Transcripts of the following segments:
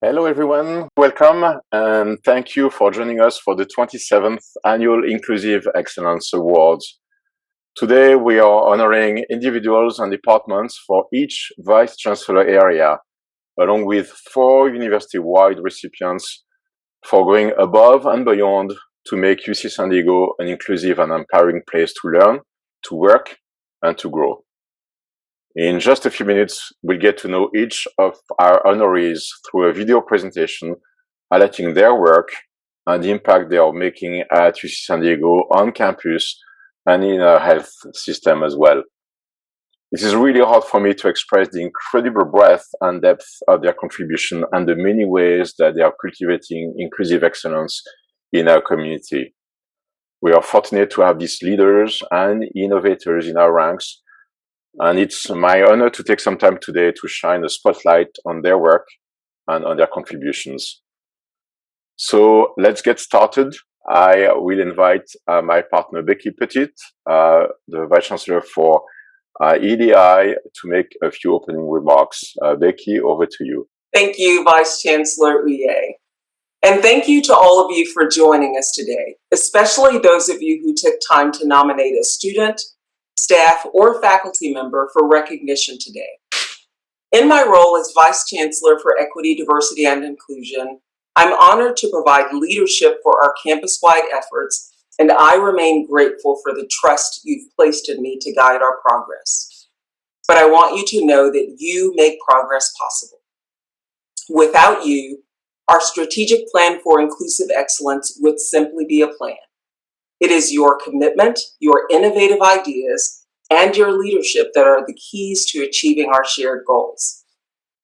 Hello everyone, welcome and thank you for joining us for the 27th Annual Inclusive Excellence Awards. Today we are honoring individuals and departments for each Vice Chancellor area, along with 4 university-wide recipients for going above and beyond to make UC San Diego an inclusive and empowering place to learn, to work, and to grow. In just a few minutes, we'll get to know each of our honorees through a video presentation highlighting their work and the impact they are making at UC San Diego on campus and in our health system as well. This is really hard for me to express the incredible breadth and depth of their contribution and the many ways that they are cultivating inclusive excellence in our community. We are fortunate to have these leaders and innovators in our ranks, and it's my honor to take some time today to shine a spotlight on their work and on their contributions. So let's get started. I will invite my partner Becky Petit, the Vice Chancellor for EDI, to make a few opening remarks. Becky, over to you. Thank you, Vice Chancellor Uye. And thank you to all of you for joining us today, especially those of you who took time to nominate a student, staff, or faculty member for recognition today. In my role as Vice Chancellor for Equity, Diversity, and Inclusion, I'm honored to provide leadership for our campus-wide efforts, and I remain grateful for the trust you've placed in me to guide our progress. But I want you to know that you make progress possible. Without you, our strategic plan for inclusive excellence would simply be a plan. It is your commitment, your innovative ideas, and your leadership that are the keys to achieving our shared goals.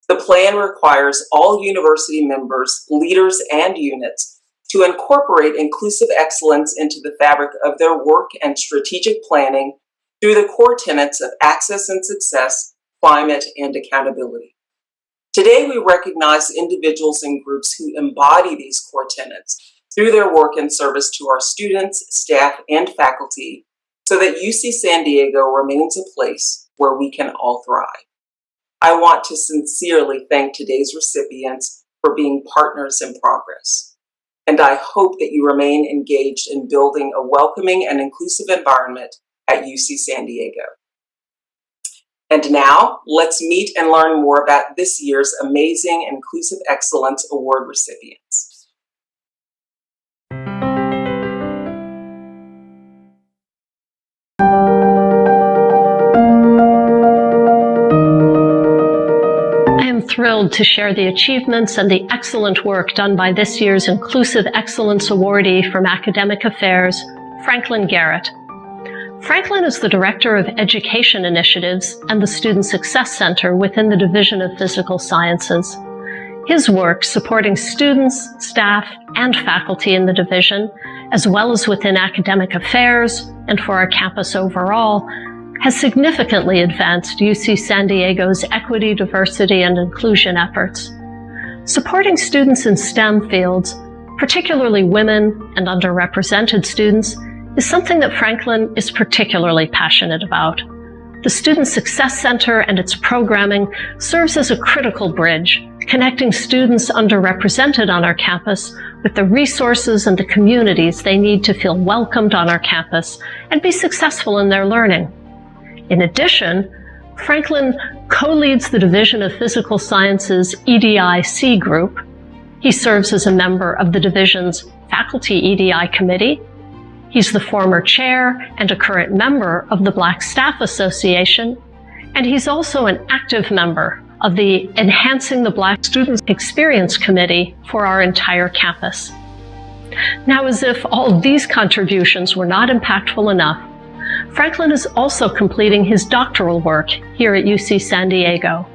The plan requires all university members, leaders, and units to incorporate inclusive excellence into the fabric of their work and strategic planning through the core tenets of access and success, climate, and accountability. Today, we recognize individuals and groups who embody these core tenets through their work and service to our students, staff, and faculty, so that UC San Diego remains a place where we can all thrive. I want to sincerely thank today's recipients for being partners in progress. And I hope that you remain engaged in building a welcoming and inclusive environment at UC San Diego. And now, let's meet and learn more about this year's amazing Inclusive Excellence Award recipients. Thrilled to share the achievements and the excellent work done by this year's Inclusive Excellence Awardee from Academic Affairs, Franklin Garrett. Franklin is the Director of Education Initiatives and the Student Success Center within the Division of Physical Sciences. His work supporting students, staff, and faculty in the division, as well as within academic affairs and for our campus overall, has significantly advanced UC San Diego's equity, diversity, and inclusion efforts. Supporting students in STEM fields, particularly women and underrepresented students, is something that Franklin is particularly passionate about. The Student Success Center and its programming serves as a critical bridge, connecting students underrepresented on our campus with the resources and the communities they need to feel welcomed on our campus and be successful in their learning. In addition, Franklin co-leads the Division of Physical Sciences EDI-C group. He serves as a member of the division's Faculty EDI Committee. He's the former chair and a current member of the Black Staff Association, and he's also an active member of the Enhancing the Black Student Experience Committee for our entire campus. Now, as if all these contributions were not impactful enough, Franklin is also completing his doctoral work here at UC San Diego.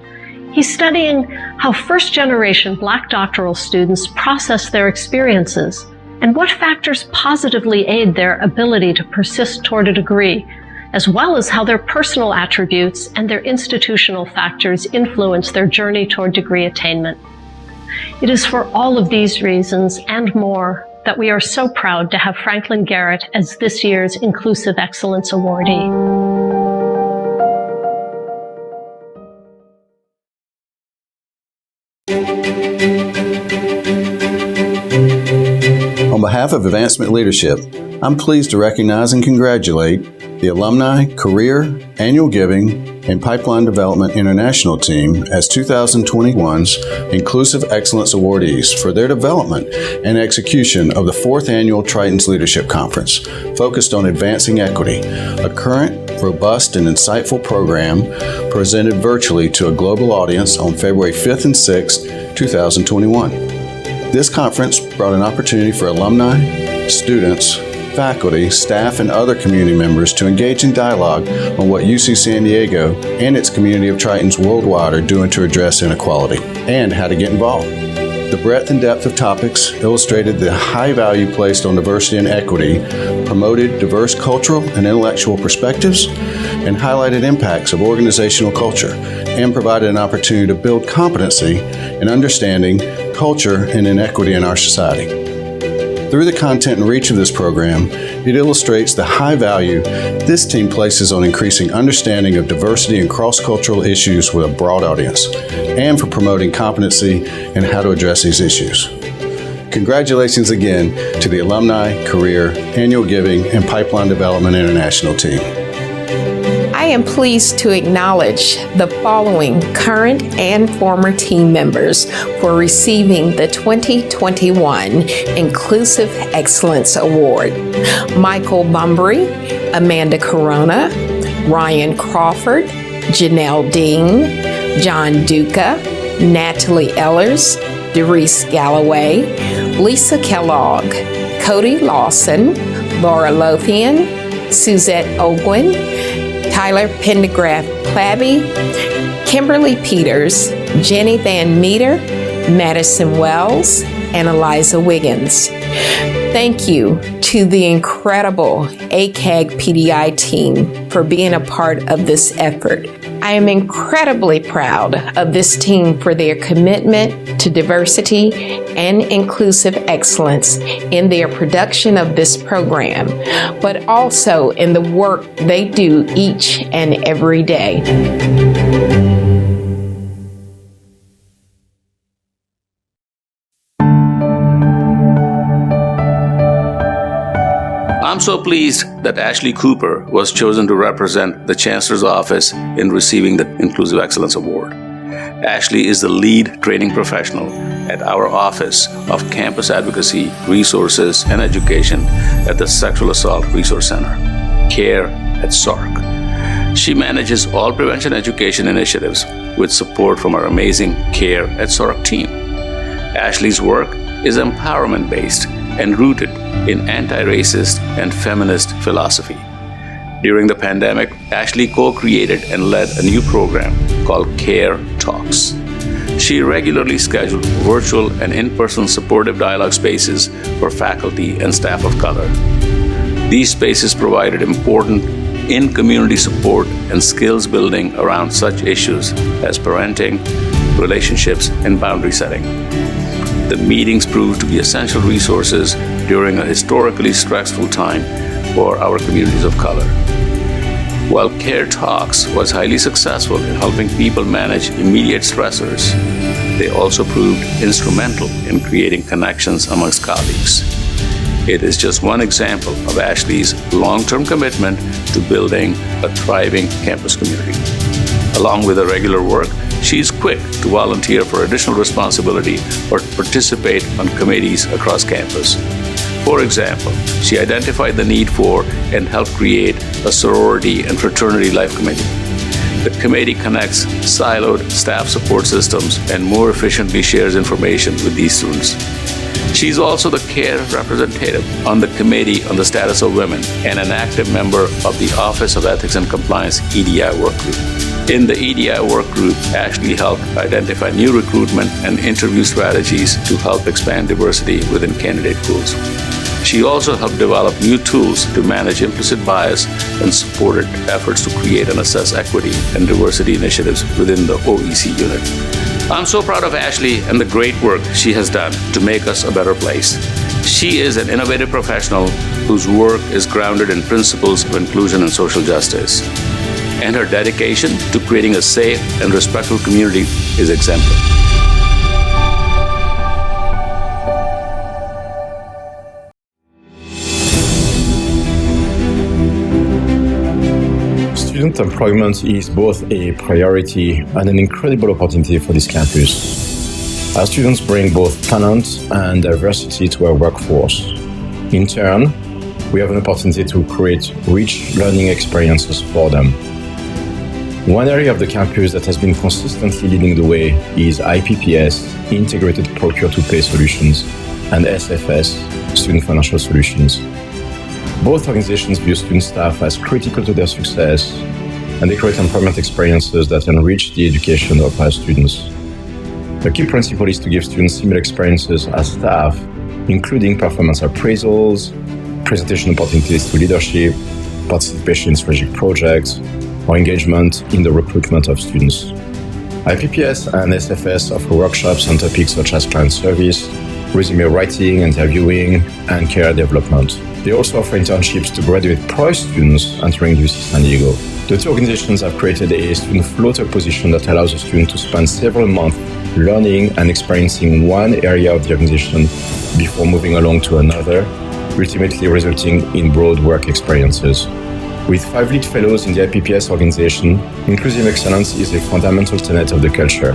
He's studying how first-generation Black doctoral students process their experiences and what factors positively aid their ability to persist toward a degree, as well as how their personal attributes and their institutional factors influence their journey toward degree attainment. It is for all of these reasons and more that we are so proud to have Franklin Garrett as this year's Inclusive Excellence Awardee. behalf of Advancement Leadership, I'm pleased to recognize and congratulate the Alumni, Career, Annual Giving, and Pipeline Development International team as 2021's Inclusive Excellence Awardees for their development and execution of the 4th Annual Triton's Leadership Conference, focused on advancing equity, a current, robust, and insightful program presented virtually to a global audience on February 5th and 6th, 2021. This conference brought an opportunity for alumni, students, faculty, staff, and other community members to engage in dialogue on what UC San Diego and its community of Tritons worldwide are doing to address inequality and how to get involved. The breadth and depth of topics illustrated the high value placed on diversity and equity, promoted diverse cultural and intellectual perspectives, and highlighted impacts of organizational culture, and provided an opportunity to build competency in understanding culture and inequity in our society. Through the content and reach of this program, it illustrates the high value this team places on increasing understanding of diversity and cross-cultural issues with a broad audience, and for promoting competency in how to address these issues. Congratulations again to the Alumni, Career, Annual Giving, and Pipeline Development International team. I am pleased to acknowledge the following current and former team members for receiving the 2021 Inclusive Excellence Award: Michael Bumbry, Amanda Corona, Ryan Crawford, Janelle Dean, John Duca, Natalie Ellers, Doris Galloway, Lisa Kellogg, Cody Lawson, Laura Lothian, Suzette Ogwin, Tyler Pendergraft-Clabby, Kimberly Peters, Jenny Van Meter, Madison Wells, and Eliza Wiggins. Thank you to the incredible ACAG-PDI team for being a part of this effort. I am incredibly proud of this team for their commitment to diversity and inclusive excellence in their production of this program, but also in the work they do each and every day. I'm so pleased that Ashley Cooper was chosen to represent the Chancellor's Office in receiving the Inclusive Excellence Award. Ashley is the lead training professional at our Office of Campus Advocacy, Resources, and Education at the Sexual Assault Resource Center, CARE at SARC. She manages all prevention education initiatives with support from our amazing CARE at SARC team. Ashley's work is empowerment-based and rooted in anti-racist and feminist philosophy. During the pandemic, Ashley co-created and led a new program called CARE Talks. She regularly scheduled virtual and in-person supportive dialogue spaces for faculty and staff of color. These spaces provided important in-community support and skills building around such issues as parenting, relationships, and boundary setting. The meetings proved to be essential resources during a historically stressful time for our communities of color. While CARE Talks was highly successful in helping people manage immediate stressors, they also proved instrumental in creating connections amongst colleagues. It is just one example of Ashley's long-term commitment to building a thriving campus community. Along with her regular work, she is quick to volunteer for additional responsibility or participate on committees across campus. For example, she identified the need for and helped create a sorority and fraternity life committee. The committee connects siloed staff support systems and more efficiently shares information with these students. She's also the CARE representative on the Committee on the Status of Women and an active member of the Office of Ethics and Compliance EDI work group. In the EDI work group, Ashley helped identify new recruitment and interview strategies to help expand diversity within candidate pools. She also helped develop new tools to manage implicit bias and supported efforts to create and assess equity and diversity initiatives within the OEC unit. I'm so proud of Ashley and the great work she has done to make us a better place. She is an innovative professional whose work is grounded in principles of inclusion and social justice. And her dedication to creating a safe and respectful community is exemplary. Student employment is both a priority and an incredible opportunity for this campus. Our students bring both talent and diversity to our workforce. In turn, we have an opportunity to create rich learning experiences for them. One area of the campus that has been consistently leading the way is IPPS, Integrated Procure-to-Pay Solutions, and SFS, Student Financial Solutions. Both organizations view student staff as critical to their success, and they create employment experiences that enrich the education of our students. The key principle is to give students similar experiences as staff, including performance appraisals, presentation opportunities to leadership, participation in strategic projects, or engagement in the recruitment of students. IPPS and SFS offer workshops on topics such as client service, resume writing, interviewing, and career development. They also offer internships to graduate pro students entering UC San Diego. The two organizations have created a student floater position that allows a student to spend several months learning and experiencing one area of the organization before moving along to another, ultimately resulting in broad work experiences. With 5 lead fellows in the IPPS organization, inclusive excellence is a fundamental tenet of the culture.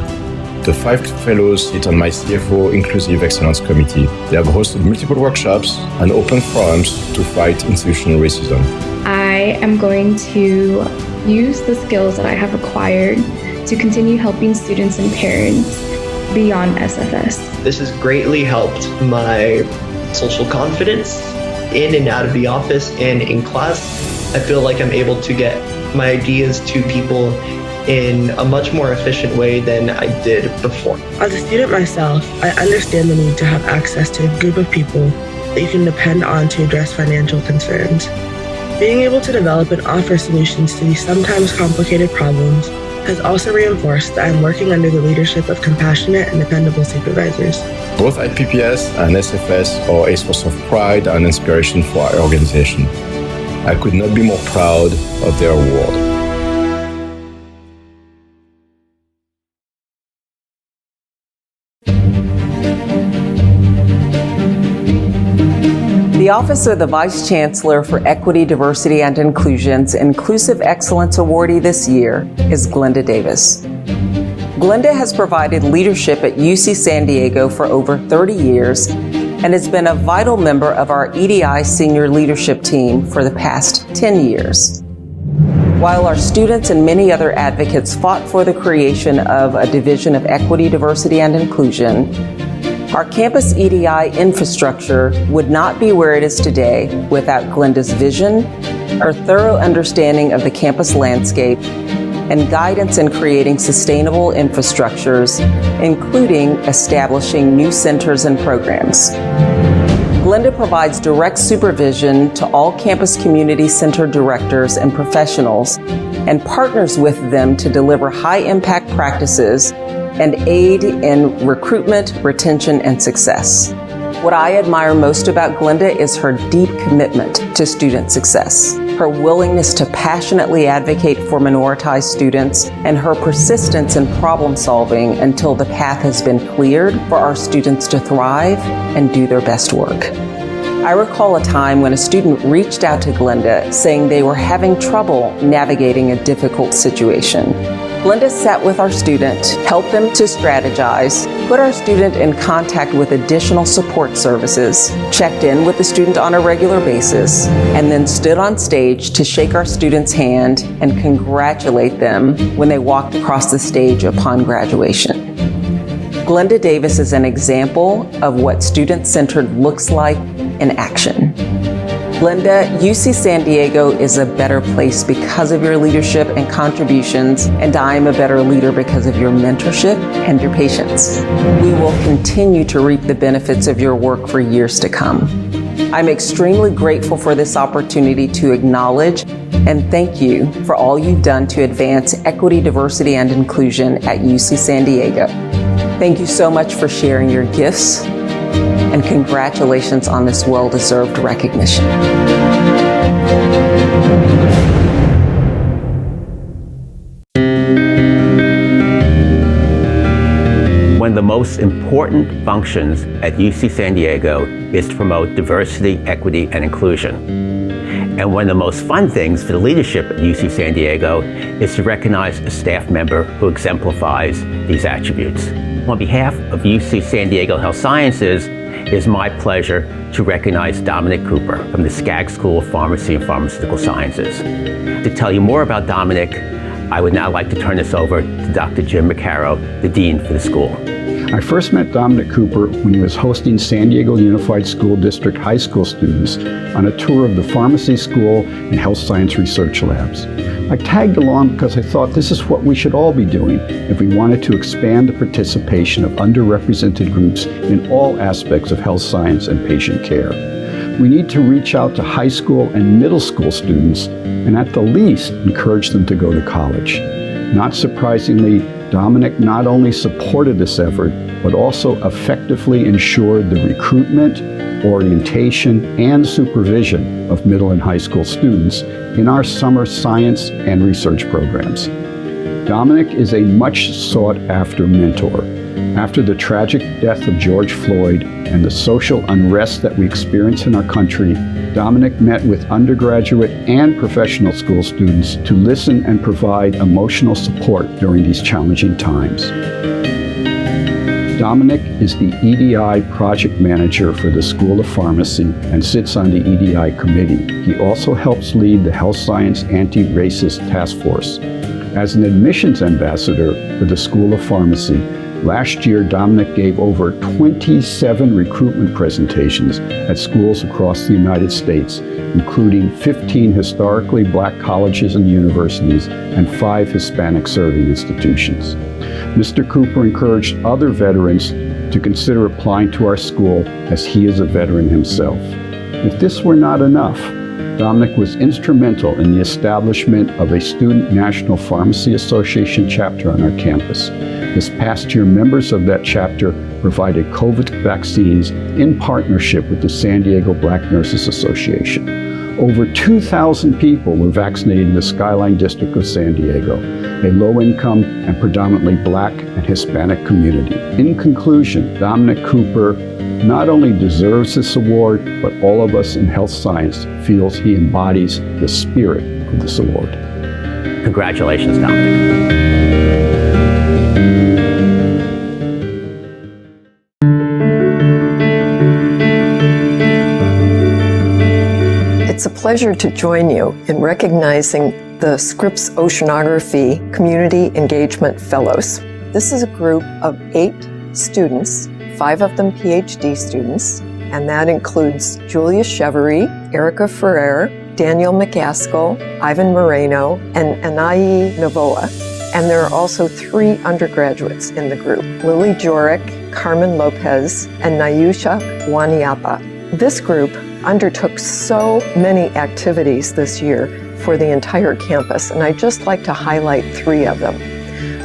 The 5 fellows sit on my CFO Inclusive Excellence Committee. They have hosted multiple workshops and open forums to fight institutional racism. I am going to use the skills that I have acquired to continue helping students and parents beyond SFS. This has greatly helped my social confidence in and out of the office and in class. I feel like I'm able to get my ideas to people in a much more efficient way than I did before. As a student myself, I understand the need to have access to a group of people that you can depend on to address financial concerns. Being able to develop and offer solutions to these sometimes complicated problems has also reinforced that I'm working under the leadership of compassionate and dependable supervisors. Both IPPS and SFS are a source of pride and inspiration for our organization. I could not be more proud of their award. The Office of the Vice Chancellor for Equity, Diversity, and Inclusion's Inclusive Excellence Awardee this year is Glenda Davis. Glenda has provided leadership at UC San Diego for over 30 years and has been a vital member of our EDI senior leadership team for the past 10 years. While our students and many other advocates fought for the creation of a Division of Equity, Diversity, and Inclusion, our campus EDI infrastructure would not be where it is today without Glenda's vision, her thorough understanding of the campus landscape, and guidance in creating sustainable infrastructures, including establishing new centers and programs. Glenda provides direct supervision to all campus community center directors and professionals and partners with them to deliver high-impact practices and aid in recruitment, retention, and success. What I admire most about Glenda is her deep commitment to student success, her willingness to passionately advocate for minoritized students, and her persistence in problem solving until the path has been cleared for our students to thrive and do their best work. I recall a time when a student reached out to Glenda saying they were having trouble navigating a difficult situation. Glenda sat with our student, helped them to strategize, put our student in contact with additional support services, checked in with the student on a regular basis, and then stood on stage to shake our student's hand and congratulate them when they walked across the stage upon graduation. Glenda Davis is an example of what student-centered looks like in action. Glenda, UC San Diego is a better place because of your leadership and contributions, and I am a better leader because of your mentorship and your patience. We will continue to reap the benefits of your work for years to come. I'm extremely grateful for this opportunity to acknowledge and thank you for all you've done to advance equity, diversity, and inclusion at UC San Diego. Thank you so much for sharing your gifts, and congratulations on this well-deserved recognition. One of the most important functions at UC San Diego is to promote diversity, equity, and inclusion. And one of the most fun things for the leadership at UC San Diego is to recognize a staff member who exemplifies these attributes. On behalf of UC San Diego Health Sciences, it is my pleasure to recognize Dominic Cooper from the SCAG School of Pharmacy and Pharmaceutical Sciences. To tell you more about Dominic, I would now like to turn this over to Dr. Jim McCarrow, the Dean for the school. I first met Dominic Cooper when he was hosting San Diego Unified School District high school students on a tour of the pharmacy school and health science research labs. I tagged along because I thought this is what we should all be doing if we wanted to expand the participation of underrepresented groups in all aspects of health science and patient care. We need to reach out to high school and middle school students and at the least encourage them to go to college. Not surprisingly, Dominic not only supported this effort, but also effectively ensured the recruitment, orientation, and supervision of middle and high school students in our summer science and research programs. Dominic is a much sought-after mentor. After the tragic death of George Floyd and the social unrest that we experience in our country, Dominic met with undergraduate and professional school students to listen and provide emotional support during these challenging times. Dominic is the EDI project manager for the School of Pharmacy and sits on the EDI committee. He also helps lead the Health Science Anti-Racist Task Force. As an admissions ambassador for the School of Pharmacy, last year Dominic gave over 27 recruitment presentations at schools across the United States, including 15 historically Black colleges and universities and 5 Hispanic serving institutions. Mr. Cooper encouraged other veterans to consider applying to our school as he is a veteran himself. If this were not enough, Dominic was instrumental in the establishment of a Student National Pharmacy Association chapter on our campus. This past year, members of that chapter provided COVID vaccines in partnership with the San Diego Black Nurses Association. Over 2,000 people were vaccinated in the Skyline District of San Diego, a low-income and predominantly Black and Hispanic community. In conclusion, Dominic Cooper not only deserves this award, but all of us in health science feels he embodies the spirit of this award. Congratulations, Dominic. It's a pleasure to join you in recognizing the Scripps Oceanography Community Engagement Fellows. This is a group of 8 students, 5 of them PhD students, and that includes Julia Chevery, Erica Ferrer, Daniel McCaskill, Ivan Moreno, and Anayi Novoa. And there are also 3 undergraduates in the group, Lily Jorick, Carmen Lopez, and Nayusha Waniapa. This group undertook so many activities this year for the entire campus, and I'd just like to highlight 3 of them.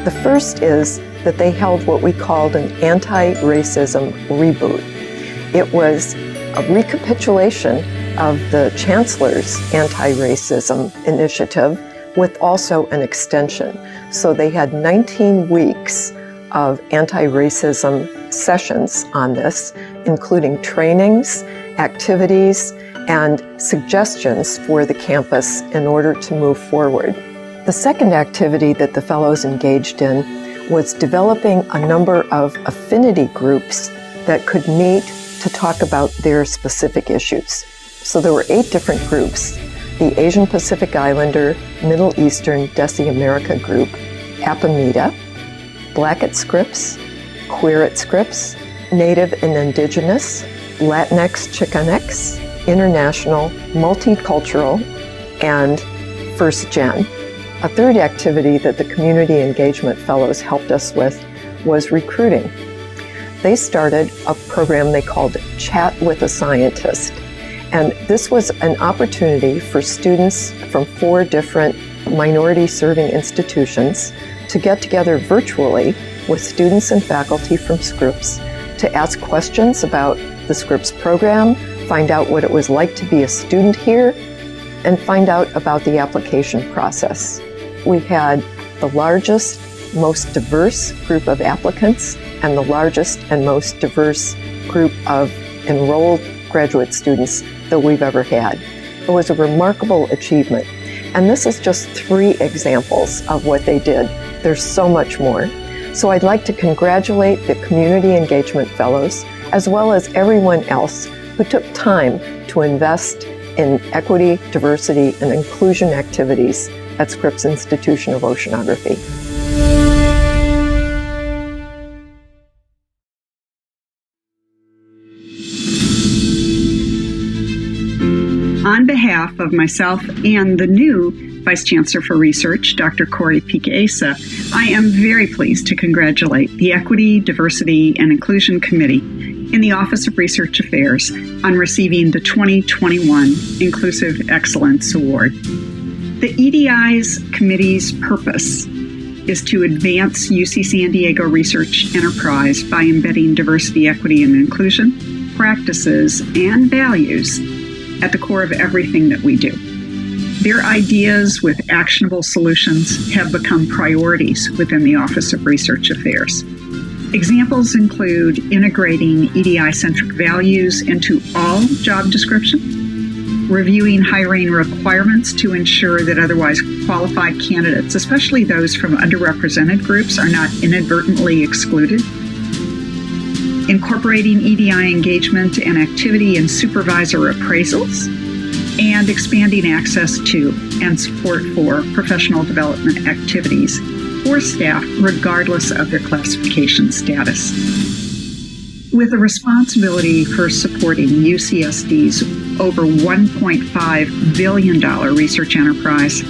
The first is that they held what we called an anti-racism reboot. It was a recapitulation of the Chancellor's anti-racism initiative with also an extension. So they had 19 weeks of anti-racism sessions on this, including trainings, activities, and suggestions for the campus in order to move forward. The second activity that the fellows engaged in was developing a number of affinity groups that could meet to talk about their specific issues. So there were 8 different groups: the Asian Pacific Islander, Middle Eastern Desi America group, APAMIDA, Black at Scripps, Queer at Scripps, Native and Indigenous, Latinx Chicanx, International, Multicultural, and First Gen. A third activity that the Community Engagement Fellows helped us with was recruiting. They started a program they called Chat with a Scientist. And this was an opportunity for students from 4 different minority-serving institutions to get together virtually with students and faculty from Scripps to ask questions about the Scripps program, find out what it was like to be a student here, and find out about the application process. We had the largest, most diverse group of applicants and the largest and most diverse group of enrolled graduate students that we've ever had. It was a remarkable achievement. And this is just 3 examples of what they did. There's so much more. So I'd like to congratulate the Community Engagement Fellows, as well as everyone else who took time to invest in equity, diversity, and inclusion activities at Scripps Institution of Oceanography. On behalf of myself and the new Vice Chancellor for Research, Dr. Corey Pica-Asa, I am very pleased to congratulate the Equity, Diversity, and Inclusion Committee in the Office of Research Affairs on receiving the 2021 Inclusive Excellence Award. The EDI's committee's purpose is to advance UC San Diego research enterprise by embedding diversity, equity, and inclusion practices and values at the core of everything that we do. Their ideas with actionable solutions have become priorities within the Office of Research Affairs. Examples include integrating EDI-centric values into all job descriptions, reviewing hiring requirements to ensure that otherwise qualified candidates, especially those from underrepresented groups, are not inadvertently excluded, incorporating EDI engagement and activity in supervisor appraisals, and expanding access to and support for professional development activities for staff regardless of their classification status. With a responsibility for supporting UCSD's over $1.5 billion research enterprise,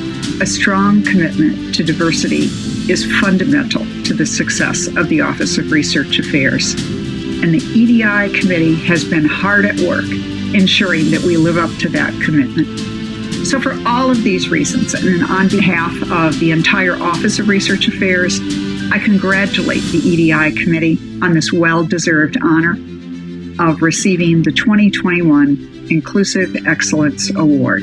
a strong commitment to diversity is fundamental to the success of the Office of Research Affairs. And the EDI committee has been hard at work ensuring that we live up to that commitment. So for all of these reasons, and on behalf of the entire Office of Research Affairs, I congratulate the EDI committee on this well-deserved honor of receiving the 2021 Inclusive Excellence Award.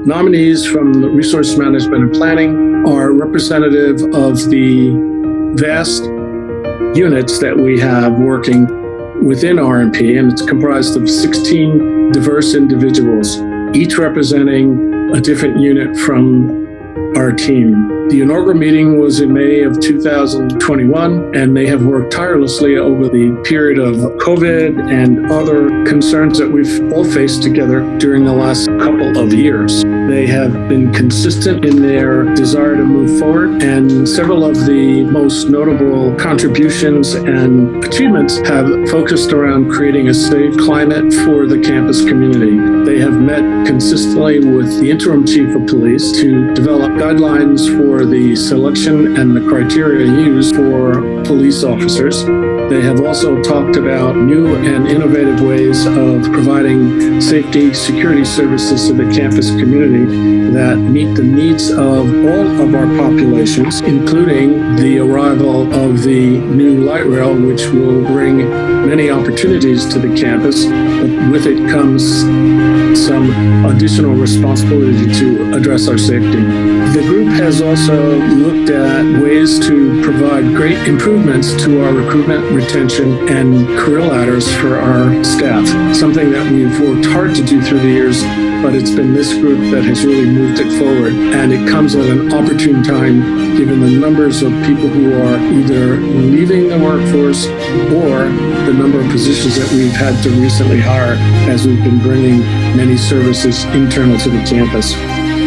Nominees from the Resource Management and Planning are representative of the vast units that we have working within RMP, and it's comprised of 16 diverse individuals, each representing a different unit from our team. The inaugural meeting was in May of 2021, and they have worked tirelessly over the period of COVID and other concerns that we've all faced together during the last couple of years. They have been consistent in their desire to move forward, and several of the most notable contributions and achievements have focused around creating a safe climate for the campus community. They have met consistently with the interim chief of police to develop guidelines for the selection and the criteria used for police officers. They have also talked about new and innovative ways of providing safety, security services to the campus community that meet the needs of all of our populations, including the arrival of the new light rail, which will bring many opportunities to the campus, but with it comes some additional responsibility to address our safety. The group has also looked at ways to provide great improvements to our recruitment, retention, and career ladders for our staff, something that we've worked hard to do through the years, but it's been this group that has really moved it forward, and it comes at an opportune time given the numbers of people who are either leaving the workforce or the number of positions that we've had to recently hire as we've been bringing many services internal to the campus.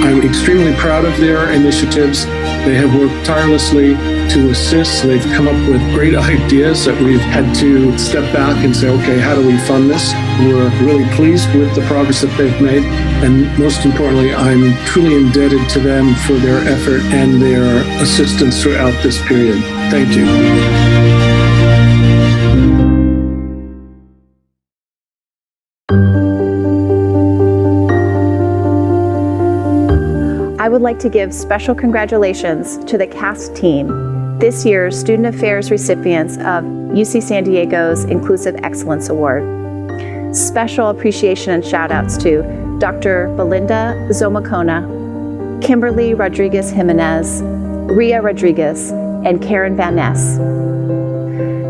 I'm extremely proud of their initiatives. They have worked tirelessly to assist. They've come up with great ideas that we've had to step back and say, okay, how do we fund this? We're really pleased with the progress that they've made. And most importantly, I'm truly indebted to them for their effort and their assistance throughout this period. Thank you. I would like to give special congratulations to the CAST team, this year's Student Affairs recipients of UC San Diego's Inclusive Excellence Award. Special appreciation and shout outs to Dr. Belinda Zomacona, Kimberly Rodriguez Jimenez, Ria Rodriguez, and Karen Van Ness.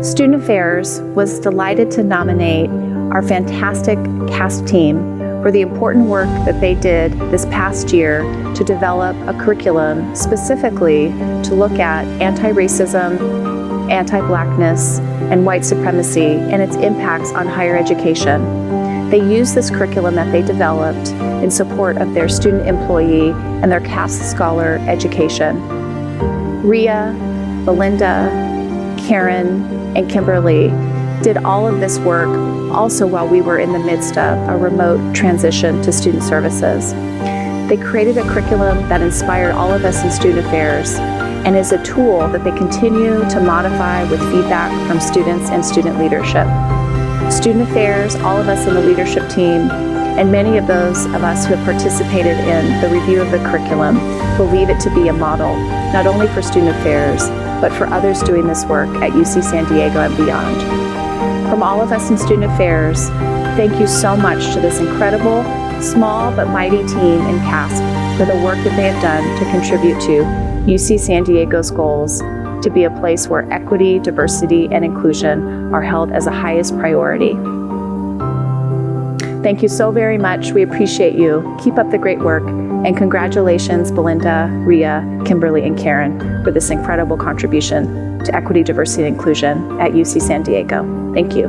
Student Affairs was delighted to nominate our fantastic CASP team for the important work that they did this past year to develop a curriculum specifically to look at anti-racism, anti-Blackness, and white supremacy and its impacts on higher education. They used this curriculum that they developed in support of their student employee and their CASP scholar education. Ria, Belinda, Karen, and Kimberly did all of this work also while we were in the midst of a remote transition to student services. They created a curriculum that inspired all of us in student affairs and is a tool that they continue to modify with feedback from students and student leadership. Student affairs, all of us in the leadership team, and many of those of us who have participated in the review of the curriculum believe it to be a model, not only for student affairs, but for others doing this work at UC San Diego and beyond. From all of us in student affairs, thank you so much to this incredible, small but mighty team in CASP for the work that they have done to contribute to UC San Diego's goals to be a place where equity, diversity, and inclusion are held as a highest priority. Thank you so very much. We appreciate you. Keep up the great work, and congratulations, Belinda, Ria, Kimberly, and Karen, for this incredible contribution to equity, diversity, and inclusion at UC San Diego. Thank you.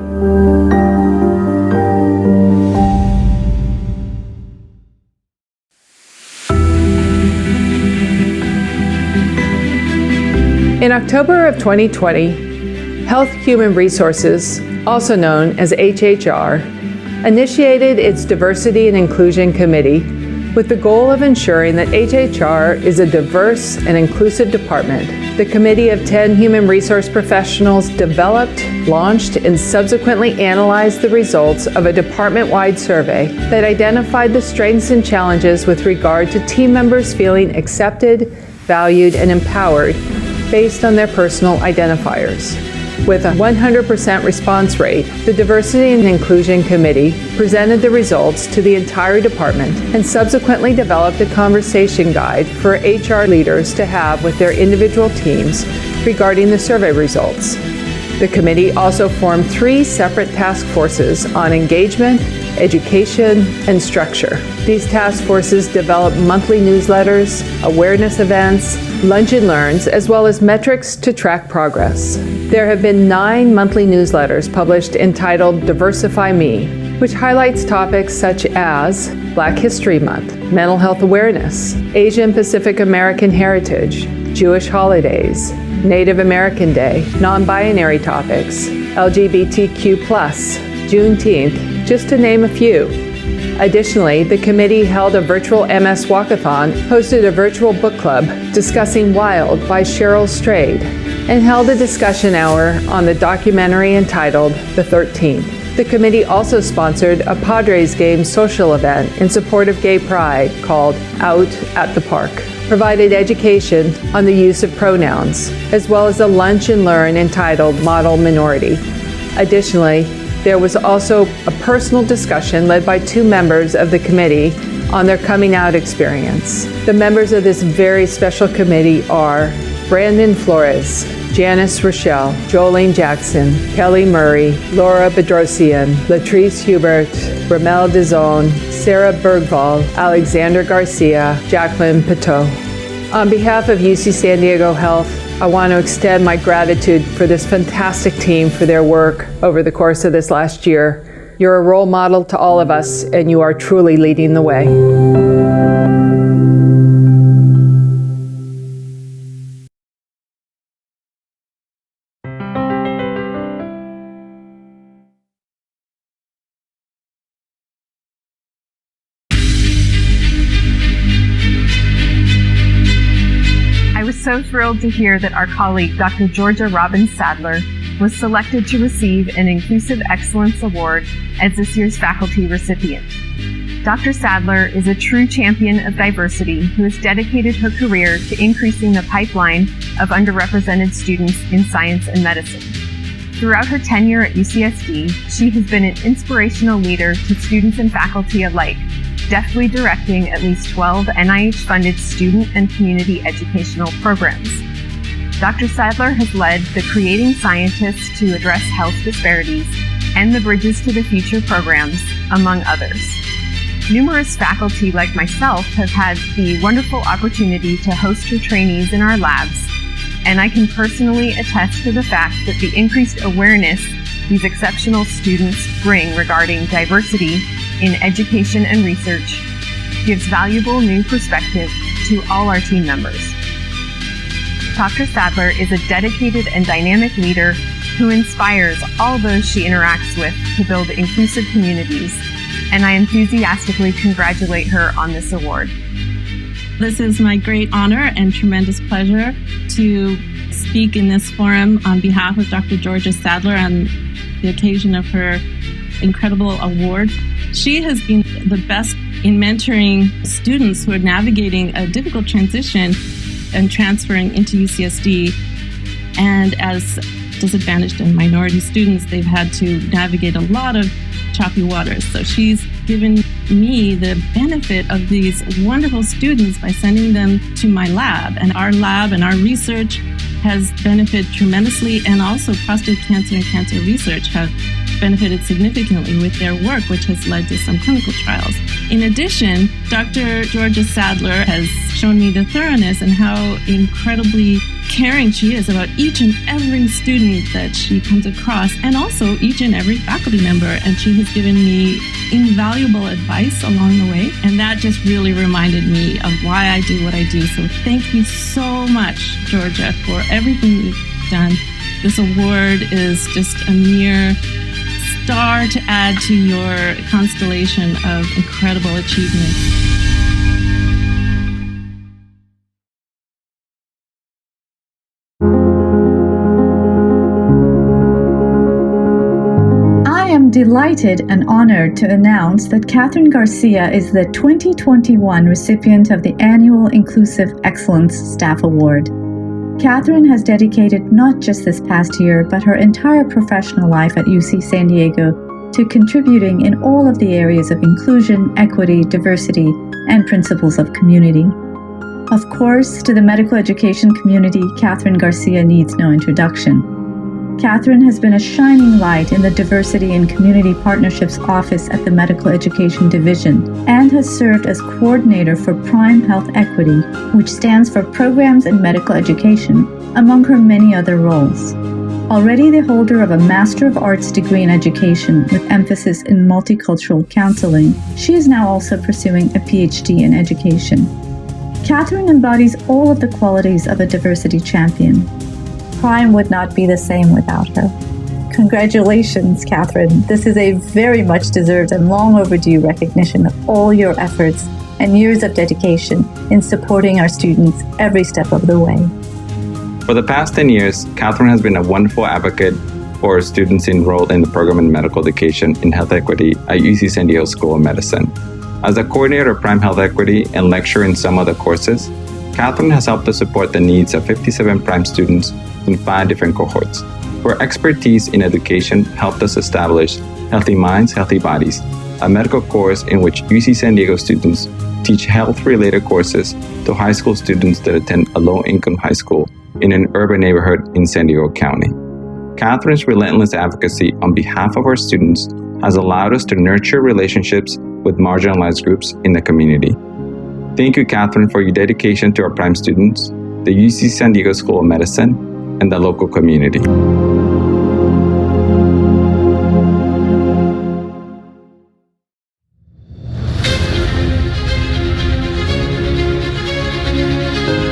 In October of 2020, Health Human Resources, also known as HHR, initiated its Diversity and Inclusion Committee with the goal of ensuring that HHR is a diverse and inclusive department. The committee of 10 human resource professionals developed, launched, and subsequently analyzed the results of a department-wide survey that identified the strengths and challenges with regard to team members feeling accepted, valued, and empowered based on their personal identifiers. With a 100% response rate, the Diversity and Inclusion Committee presented the results to the entire department and subsequently developed a conversation guide for HR leaders to have with their individual teams regarding the survey results. The committee also formed 3 separate task forces on engagement, education, and structure. These task forces develop monthly newsletters, awareness events, lunch and learns, as well as metrics to track progress. There have been 9 monthly newsletters published entitled Diversify Me, which highlights topics such as Black History Month, mental health awareness, Asian Pacific American heritage, Jewish holidays, Native American Day, non-binary topics, LGBTQ+, Juneteenth, just to name a few. Additionally, the committee held a virtual MS Walkathon, hosted a virtual book club discussing Wild by Cheryl Strayed, and held a discussion hour on the documentary entitled The 13th. The committee also sponsored a Padres game social event in support of gay pride called Out at the Park, provided education on the use of pronouns, as well as a lunch and learn entitled Model Minority. Additionally, there was also a personal discussion led by 2 members of the committee on their coming out experience. The members of this very special committee are Brandon Flores, Janice Rochelle, Jolene Jackson, Kelly Murray, Laura Bedrosian, Latrice Hubert, Ramel Dizon, Sarah Bergval, Alexander Garcia, Jacqueline Pateau. On behalf of UC San Diego Health, I want to extend my gratitude for this fantastic team for their work over the course of this last year. You're a role model to all of us, and you are truly leading the way. So thrilled to hear that our colleague, Dr. Georgia Robbins Sadler, was selected to receive an Inclusive Excellence Award as this year's faculty recipient. Dr. Sadler is a true champion of diversity who has dedicated her career to increasing the pipeline of underrepresented students in science and medicine. Throughout her tenure at UCSD, she has been an inspirational leader to students and faculty alike, deftly directing at least 12 NIH-funded student and community educational programs. Dr. Sadler has led the Creating Scientists to Address Health Disparities and the Bridges to the Future programs, among others. Numerous faculty like myself have had the wonderful opportunity to host her trainees in our labs, and I can personally attest to the fact that the increased awareness these exceptional students bring regarding diversity in education and research gives valuable new perspective to all our team members. Dr. Sadler is a dedicated and dynamic leader who inspires all those she interacts with to build inclusive communities, and I enthusiastically congratulate her on this award. This is my great honor and tremendous pleasure to speak in this forum on behalf of Dr. Georgia Sadler on the occasion of her incredible award. She has been the best in mentoring students who are navigating a difficult transition and transferring into UCSD. And as disadvantaged and minority students, they've had to navigate a lot of choppy waters. So she's given me the benefit of these wonderful students by sending them to my lab. And our lab and our research has benefited tremendously, and also prostate cancer and cancer research have benefited significantly with their work, which has led to some clinical trials. In addition, Dr. Georgia Sadler has shown me the thoroughness and how incredibly caring she is about each and every student that she comes across, and also each and every faculty member. And she has given me invaluable advice along the way. And that just really reminded me of why I do what I do. So thank you so much, Georgia, for everything you've done. This award is just a mere star to add to your constellation of incredible achievements. I am delighted and honored to announce that Catherine Garcia is the 2021 recipient of the annual Inclusive Excellence Staff Award. Catherine has dedicated not just this past year, but her entire professional life at UC San Diego to contributing in all of the areas of inclusion, equity, diversity, and principles of community. Of course, to the medical education community, Catherine Garcia needs no introduction. Catherine has been a shining light in the Diversity and Community Partnerships Office at the Medical Education Division, and has served as coordinator for Prime Health Equity, which stands for Programs in Medical Education, among her many other roles. Already the holder of a Master of Arts degree in education with emphasis in multicultural counseling, she is now also pursuing a PhD in education. Catherine embodies all of the qualities of a diversity champion. Prime would not be the same without her. Congratulations, Catherine. This is a very much deserved and long overdue recognition of all your efforts and years of dedication in supporting our students every step of the way. For the past 10 years, Catherine has been a wonderful advocate for students enrolled in the program in medical education in health equity at UC San Diego School of Medicine. As a coordinator of Prime Health Equity and lecturer in some other courses, Catherine has helped to support the needs of 57 Prime students in 5 different cohorts. Her expertise in education helped us establish Healthy Minds, Healthy Bodies, a medical course in which UC San Diego students teach health-related courses to high school students that attend a low-income high school in an urban neighborhood in San Diego County. Catherine's relentless advocacy on behalf of our students has allowed us to nurture relationships with marginalized groups in the community. Thank you, Catherine, for your dedication to our Prime students, the UC San Diego School of Medicine, and the local community.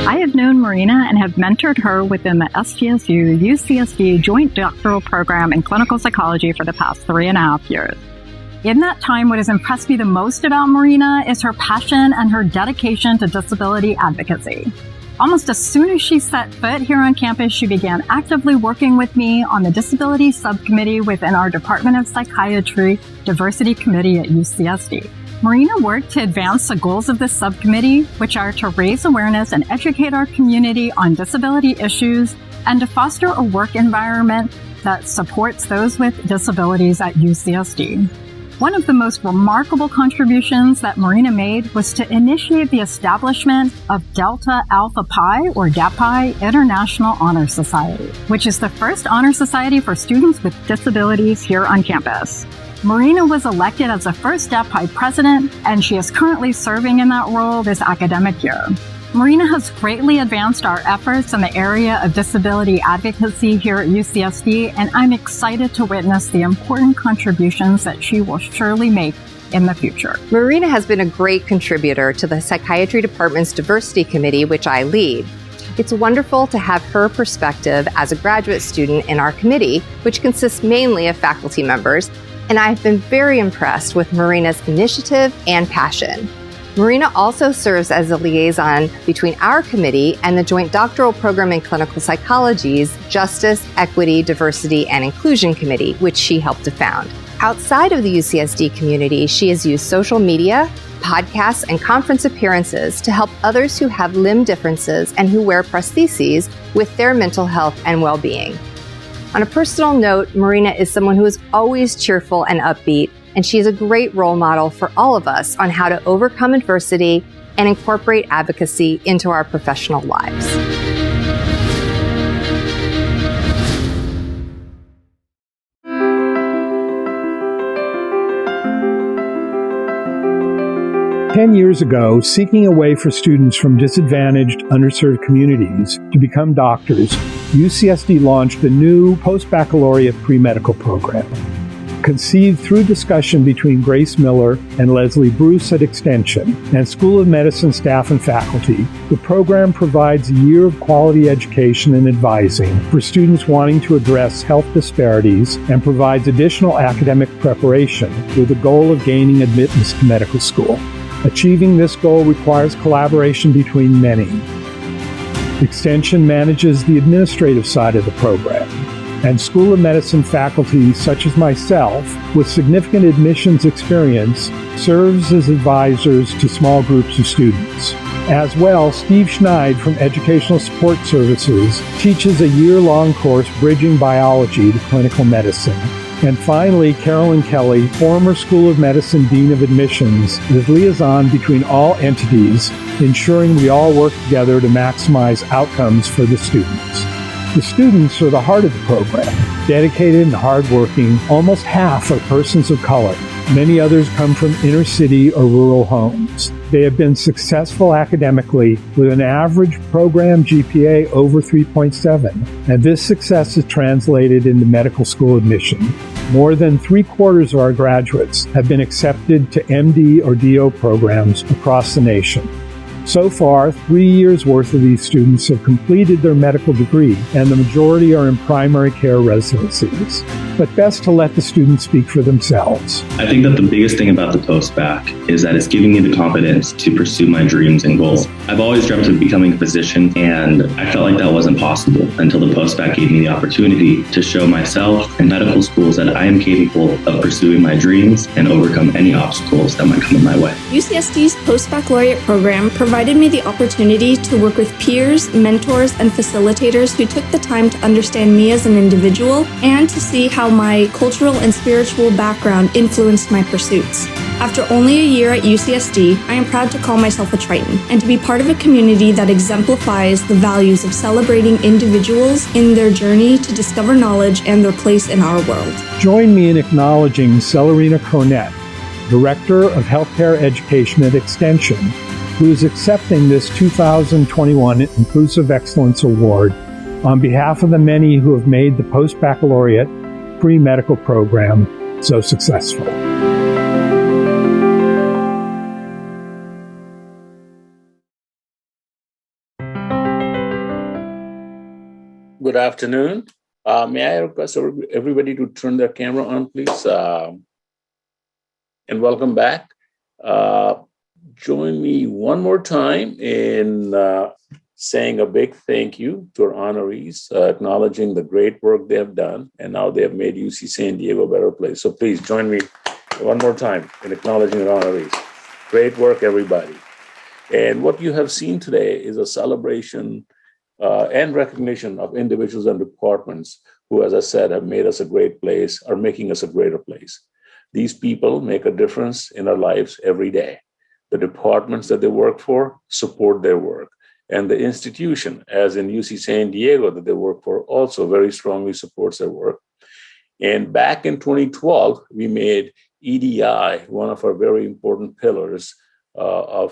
I have known Marina and have mentored her within the SDSU-UCSD Joint Doctoral Program in Clinical Psychology for the past 3.5 years. In that time, what has impressed me the most about Marina is her passion and her dedication to disability advocacy. Almost as soon as she set foot here on campus, she began actively working with me on the Disability Subcommittee within our Department of Psychiatry Diversity Committee at UCSD. Marina worked to advance the goals of this subcommittee, which are to raise awareness and educate our community on disability issues and to foster a work environment that supports those with disabilities at UCSD. One of the most remarkable contributions that Marina made was to initiate the establishment of Delta Alpha Pi, or DAPI, International Honor Society, which is the first honor society for students with disabilities here on campus. Marina was elected as the first DAPI president, and she is currently serving in that role this academic year. Marina has greatly advanced our efforts in the area of disability advocacy here at UCSD, and I'm excited to witness the important contributions that she will surely make in the future. Marina has been a great contributor to the Psychiatry Department's Diversity Committee, which I lead. It's wonderful to have her perspective as a graduate student in our committee, which consists mainly of faculty members, and I've been very impressed with Marina's initiative and passion. Marina also serves as a liaison between our committee and the Joint Doctoral Program in Clinical Psychology's Justice, Equity, Diversity, and Inclusion Committee, which she helped to found. Outside of the UCSD community, she has used social media, podcasts, and conference appearances to help others who have limb differences and who wear prostheses with their mental health and well-being. On a personal note, Marina is someone who is always cheerful and upbeat, and she is a great role model for all of us on how to overcome adversity and incorporate advocacy into our professional lives. Ten years ago, seeking a way for students from disadvantaged, underserved communities to become doctors, UCSD launched a new post-baccalaureate pre-medical program. Conceived through discussion between Grace Miller and Leslie Bruce at Extension and School of Medicine staff and faculty, the program provides a year of quality education and advising for students wanting to address health disparities and provides additional academic preparation with the goal of gaining admittance to medical school. Achieving this goal requires collaboration between many. Extension manages the administrative side of the program, and School of Medicine faculty such as myself with significant admissions experience serves as advisors to small groups of students. As well, Steve Schneid from Educational Support Services teaches a year-long course bridging biology to clinical medicine. And finally, Carolyn Kelly, former School of Medicine Dean of Admissions, is liaison between all entities, ensuring we all work together to maximize outcomes for the students. The students are the heart of the program, dedicated and hardworking. Almost half are persons of color. Many others come from inner city or rural homes. They have been successful academically with an average program GPA over 3.7, and this success is translated into medical school admission. More than 3/4 of our graduates have been accepted to MD or DO programs across the nation. So far, 3 years worth of these students have completed their medical degree, and the majority are in primary care residencies. But best to let the students speak for themselves. I think that the biggest thing about the post-bac is that it's giving me the confidence to pursue my dreams and goals. I've always dreamt of becoming a physician, and I felt like that wasn't possible until the post-bac gave me the opportunity to show myself and medical schools that I am capable of pursuing my dreams and overcome any obstacles that might come in my way. UCSD's post-baccalaureate program provided me the opportunity to work with peers, mentors, and facilitators who took the time to understand me as an individual and to see how my cultural and spiritual background influenced my pursuits. After only a year at UCSD, I am proud to call myself a Triton and to be part of a community that exemplifies the values of celebrating individuals in their journey to discover knowledge and their place in our world. Join me in acknowledging Celerina Cornett, Director of Healthcare Education at Extension, who is accepting this 2021 Inclusive Excellence Award on behalf of the many who have made the post-baccalaureate pre-medical program so successful. Good afternoon. May I request everybody to turn their camera on, please? And welcome back. Join me one more time in saying a big thank you to our honorees, acknowledging the great work they have done, and now they have made UC San Diego a better place. So please join me one more time in acknowledging our honorees. Great work, everybody. And what you have seen today is a celebration and recognition of individuals and departments who, as I said, have made us a great place, are making us a greater place. These people make a difference in our lives every day. The departments that they work for support their work. And the institution, as in UC San Diego, that they work for, also very strongly supports their work. And back in 2012, we made EDI one of our very important pillars and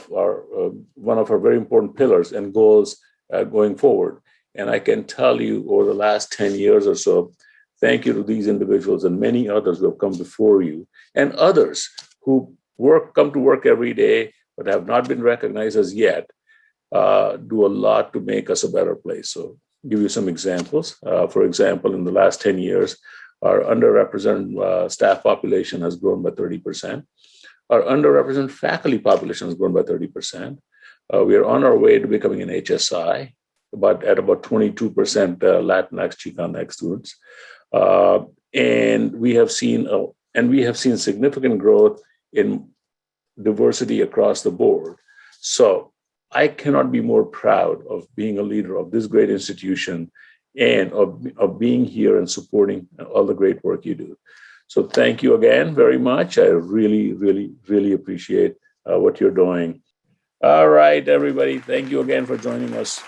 goals going forward. And I can tell you, over the last 10 years or so, thank you to these individuals and many others who have come before you, and others who come to work every day but have not been recognized as yet, do a lot to make us a better place. So give you some examples. For example, in the last 10 years, our underrepresented staff population has grown by 30%. Our underrepresented faculty population has grown by 30%. We are on our way to becoming an HSI, but at about 22% Latinx, Chicanx students. And we have seen significant growth in diversity across the board. So I cannot be more proud of being a leader of this great institution and of being here and supporting all the great work you do. So thank you again very much. I really, really, really appreciate what you're doing. All right, everybody. Thank you again for joining us.